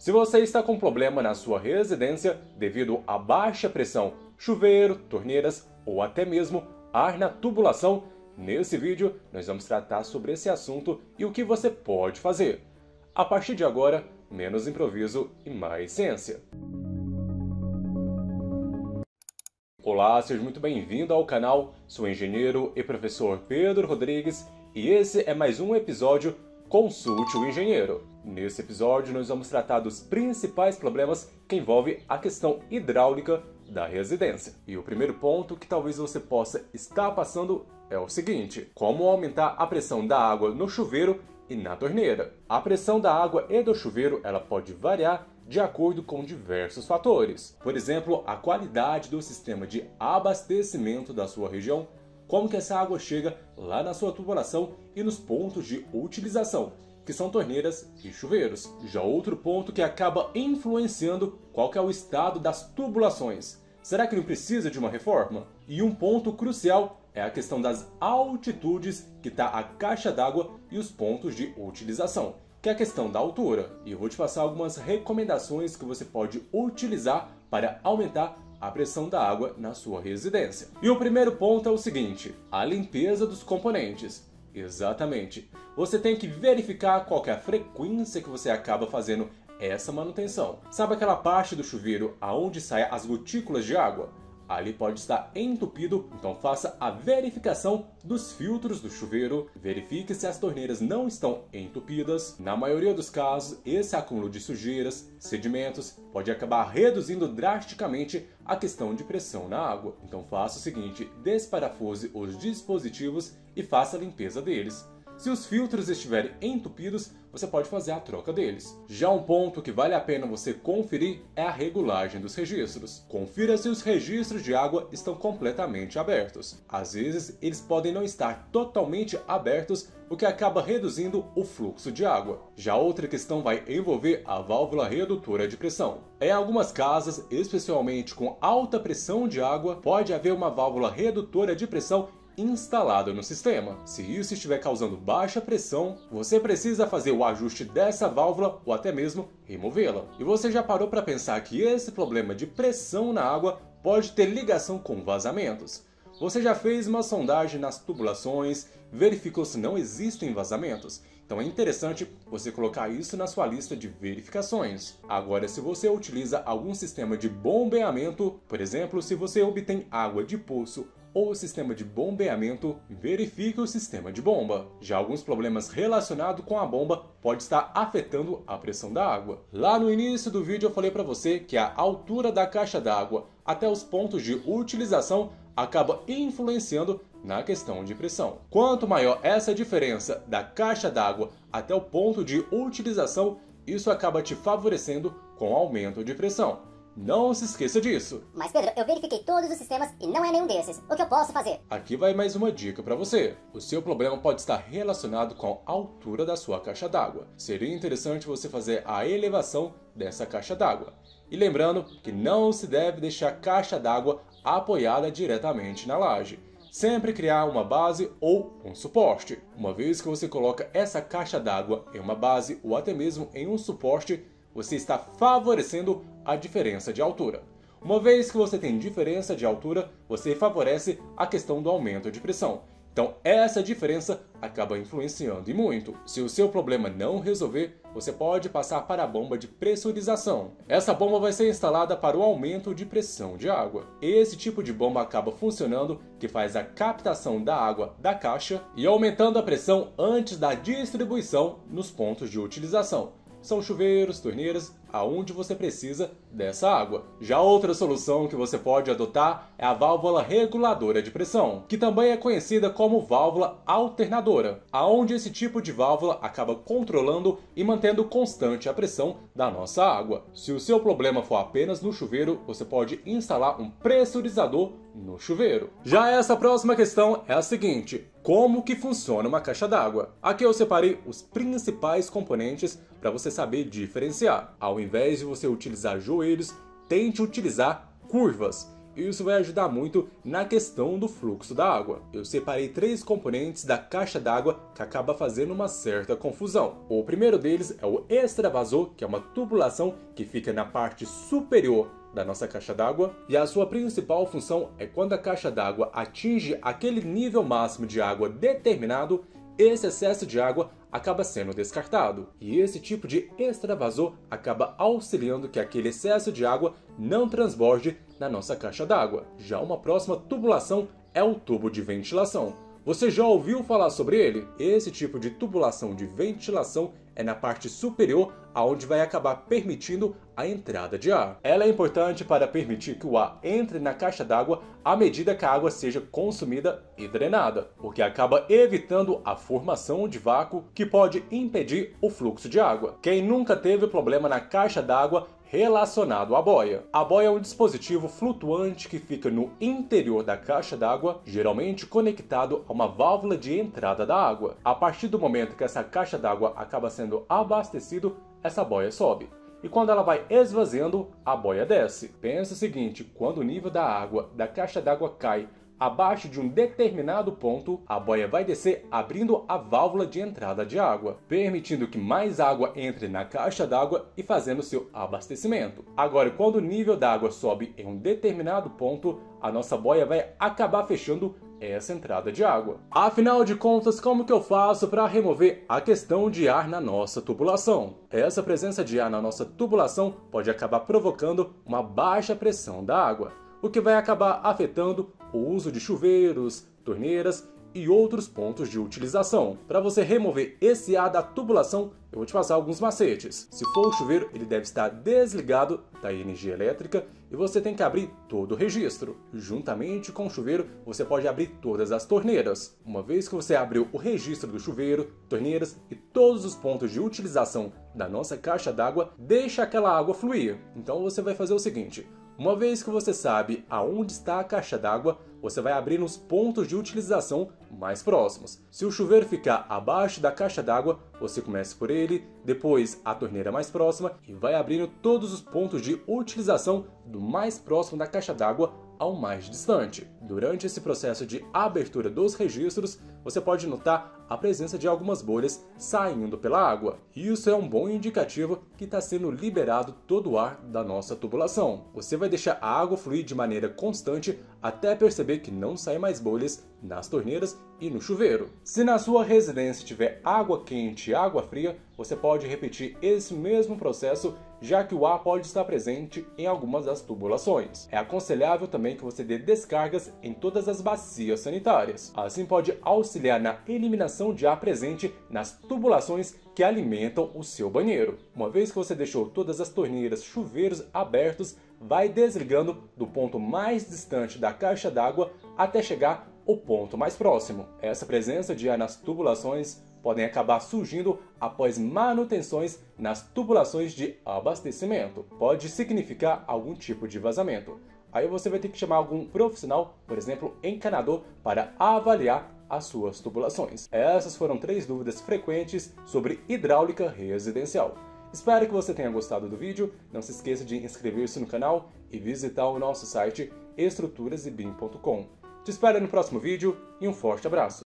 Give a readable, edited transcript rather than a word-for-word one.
Se você está com problema na sua residência devido a baixa pressão, chuveiro, torneiras ou até mesmo ar na tubulação, nesse vídeo nós vamos tratar sobre esse assunto e o que você pode fazer. A partir de agora, menos improviso e mais ciência. Olá, seja muito bem-vindo ao canal. Sou o engenheiro e professor Pedro Rodrigues e esse é mais um episódio Consulte o Engenheiro. Nesse episódio nós vamos tratar dos principais problemas que envolvem a questão hidráulica da residência. E o primeiro ponto que talvez você possa estar passando é o seguinte: como aumentar a pressão da água no chuveiro e na torneira. A pressão da água e do chuveiro ela pode variar de acordo com diversos fatores. Por exemplo, a qualidade do sistema de abastecimento da sua região, como que essa água chega lá na sua tubulação e nos pontos de utilização, que são torneiras e chuveiros. Já outro ponto que acaba influenciando qual que é o estado das tubulações. Será que não precisa de uma reforma? E um ponto crucial é a questão das altitudes que está a caixa d'água e os pontos de utilização, que é a questão da altura. E eu vou te passar algumas recomendações que você pode utilizar para aumentar a pressão da água na sua residência. E o primeiro ponto é o seguinte: a limpeza dos componentes. Exatamente. Você tem que verificar qual que é a frequência que você acaba fazendo essa manutenção. Sabe aquela parte do chuveiro aonde saem as gotículas de água? Ali pode estar entupido, então faça a verificação dos filtros do chuveiro, verifique se as torneiras não estão entupidas. Na maioria dos casos, esse acúmulo de sujeiras, sedimentos, pode acabar reduzindo drasticamente a questão de pressão na água. Então faça o seguinte: desparafuse os dispositivos e faça a limpeza deles. Se os filtros estiverem entupidos, você pode fazer a troca deles. Já um ponto que vale a pena você conferir é a regulagem dos registros. Confira se os registros de água estão completamente abertos. Às vezes, eles podem não estar totalmente abertos, o que acaba reduzindo o fluxo de água. Já outra questão vai envolver a válvula redutora de pressão. Em algumas casas, especialmente com alta pressão de água, pode haver uma válvula redutora de pressão instalado no sistema. Se isso estiver causando baixa pressão, você precisa fazer o ajuste dessa válvula ou até mesmo removê-la. E você já parou para pensar que esse problema de pressão na água pode ter ligação com vazamentos? Você já fez uma sondagem nas tubulações, verificou se não existem vazamentos? Então é interessante você colocar isso na sua lista de verificações. Agora, se você utiliza algum sistema de bombeamento, por exemplo, se você obtém água de poço ou o sistema de bombeamento, verifique o sistema de bomba. Já alguns problemas relacionados com a bomba pode estar afetando a pressão da água. Lá no início do vídeo eu falei para você que a altura da caixa d'água até os pontos de utilização acaba influenciando na questão de pressão. Quanto maior essa diferença da caixa d'água até o ponto de utilização, isso acaba te favorecendo com aumento de pressão. Não se esqueça disso. Mas Pedro, eu verifiquei todos os sistemas e não é nenhum desses. O que eu posso fazer? Aqui vai mais uma dica para você. O seu problema pode estar relacionado com a altura da sua caixa d'água. Seria interessante você fazer a elevação dessa caixa d'água. E lembrando que não se deve deixar a caixa d'água apoiada diretamente na laje. Sempre criar uma base ou um suporte. Uma vez que você coloca essa caixa d'água em uma base ou até mesmo em um suporte, você está favorecendo a diferença de altura. Uma vez que você tem diferença de altura, você favorece a questão do aumento de pressão. Então essa diferença acaba influenciando e muito. Se o seu problema não resolver, você pode passar para a bomba de pressurização. Essa bomba vai ser instalada para o aumento de pressão de água. Esse tipo de bomba acaba funcionando, que faz a captação da água da caixa e aumentando a pressão antes da distribuição nos pontos de utilização. São chuveiros, torneiras, aonde você precisa dessa água. Já outra solução que você pode adotar é a válvula reguladora de pressão, que também é conhecida como válvula alternadora, aonde esse tipo de válvula acaba controlando e mantendo constante a pressão da nossa água. Se o seu problema for apenas no chuveiro, você pode instalar um pressurizador no chuveiro. Já essa próxima questão é a seguinte: como que funciona uma caixa d'água? Aqui eu separei os principais componentes para você saber diferenciar. Ao invés de você utilizar joelhos, tente utilizar curvas. Isso vai ajudar muito na questão do fluxo da água. Eu separei 3 componentes da caixa d'água que acaba fazendo uma certa confusão. O primeiro deles é o extravasor, que é uma tubulação que fica na parte superior da nossa caixa d'água, e a sua principal função é quando a caixa d'água atinge aquele nível máximo de água determinado, esse excesso de água acaba sendo descartado. E esse tipo de extravasor acaba auxiliando que aquele excesso de água não transborde na nossa caixa d'água. Já uma próxima tubulação é o tubo de ventilação. Você já ouviu falar sobre ele? Esse tipo de tubulação de ventilação é na parte superior, aonde vai acabar permitindo a entrada de ar. Ela é importante para permitir que o ar entre na caixa d'água à medida que a água seja consumida e drenada, o que acaba evitando a formação de vácuo que pode impedir o fluxo de água. Quem nunca teve problema na caixa d'água relacionado à boia? A boia é um dispositivo flutuante que fica no interior da caixa d'água, geralmente conectado a uma válvula de entrada da água. A partir do momento que essa caixa d'água acaba sendo abastecido, essa boia sobe. E quando ela vai esvaziando, a boia desce. Pensa o seguinte, quando o nível da água da caixa d'água cai abaixo de um determinado ponto, a boia vai descer abrindo a válvula de entrada de água, permitindo que mais água entre na caixa d'água e fazendo seu abastecimento. Agora, quando o nível da água sobe em um determinado ponto, a nossa boia vai acabar fechando essa entrada de água. Afinal de contas, como que eu faço para remover a questão de ar na nossa tubulação? Essa presença de ar na nossa tubulação pode acabar provocando uma baixa pressão da água, o que vai acabar afetando o uso de chuveiros, torneiras e outros pontos de utilização. Para você remover esse ar da tubulação, eu vou te passar alguns macetes. Se for o chuveiro, ele deve estar desligado da energia elétrica e você tem que abrir todo o registro. Juntamente com o chuveiro, você pode abrir todas as torneiras. Uma vez que você abriu o registro do chuveiro, torneiras e todos os pontos de utilização da nossa caixa d'água, deixa aquela água fluir. Então você vai fazer o seguinte: uma vez que você sabe aonde está a caixa d'água, você vai abrir nos pontos de utilização mais próximos. Se o chuveiro ficar abaixo da caixa d'água, você começa por ele, depois a torneira mais próxima e vai abrindo todos os pontos de utilização do mais próximo da caixa d'água ao mais distante. Durante esse processo de abertura dos registros, você pode notar a presença de algumas bolhas saindo pela água. Isso é um bom indicativo que está sendo liberado todo o ar da nossa tubulação. Você vai deixar a água fluir de maneira constante até perceber que não saem mais bolhas nas torneiras e no chuveiro. Se na sua residência tiver água quente e água fria, você pode repetir esse mesmo processo, já que o ar pode estar presente em algumas das tubulações. É aconselhável também que você dê descargas em todas as bacias sanitárias. Assim pode auxiliar na eliminação de ar presente nas tubulações que alimentam o seu banheiro. Uma vez que você deixou todas as torneiras, chuveiros abertos, vai desligando do ponto mais distante da caixa d'água até chegar ao ponto mais próximo. Essa presença de ar nas tubulações podem acabar surgindo após manutenções nas tubulações de abastecimento. Pode significar algum tipo de vazamento. Aí você vai ter que chamar algum profissional, por exemplo, encanador, para avaliar as suas tubulações. Essas foram 3 dúvidas frequentes sobre hidráulica residencial. Espero que você tenha gostado do vídeo. Não se esqueça de inscrever-se no canal e visitar o nosso site estruturasebim.com. Te espero no próximo vídeo e um forte abraço!